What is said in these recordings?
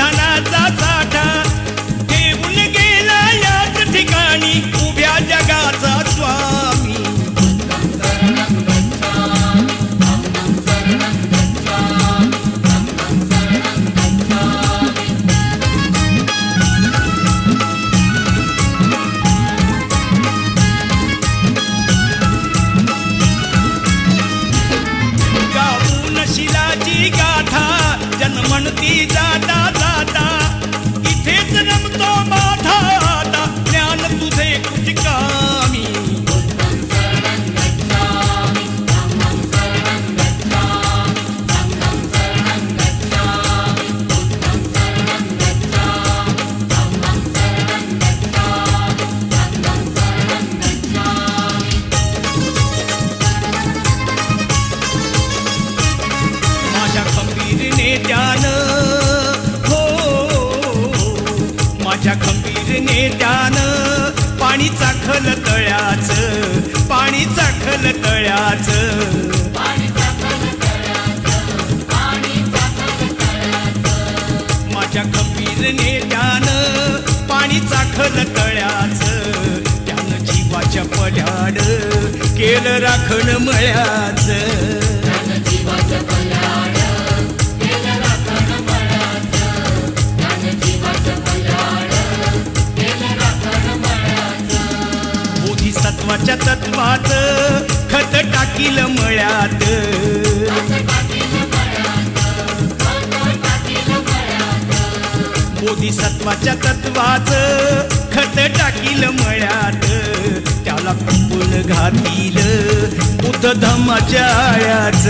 धनाचा साठा ठेवून गेला याच ठिकाणी उभ्या जगाचा स्वामी शिलाची गाथा जन्मणती जाता जाता इथेच रमतो माझा आता ज्ञान तुझे कुचकामी नेत्यान हो माझ्या खंबीर नेत्यान पाणी चाखल तळ्याच पाणी चाखल तळ्याच माझ्या खंबीर नेत्यान पाणी चाखल तळ्याच त्यानं जीवाच्या पल्याड केलं राखण मळ्याच बोधिसत्वाच्या तत्वात खत टाकील मळ्यात बोधिसत्वाच्या तत्वात खत टाकील मळ्यात त्याला कुंपण घातील बुद्ध धम्माच्या आळ्याच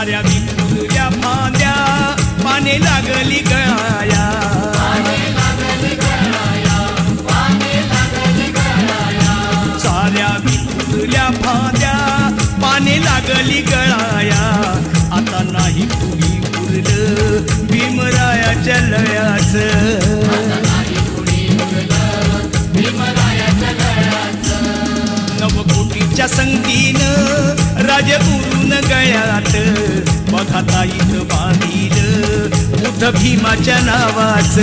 साऱ्या विपुल्या फांद्या पाने लागली गळाया साऱ्या विपुल्या फांद्या पाने लागली गळाया आता नाही कुणी उरलं भीमरायाच्या लयाच नवकोटीच्या संगतीनं राज उरून गळ्यात बघा ताईत बांधील बुद्ध भीमाच्या नावाच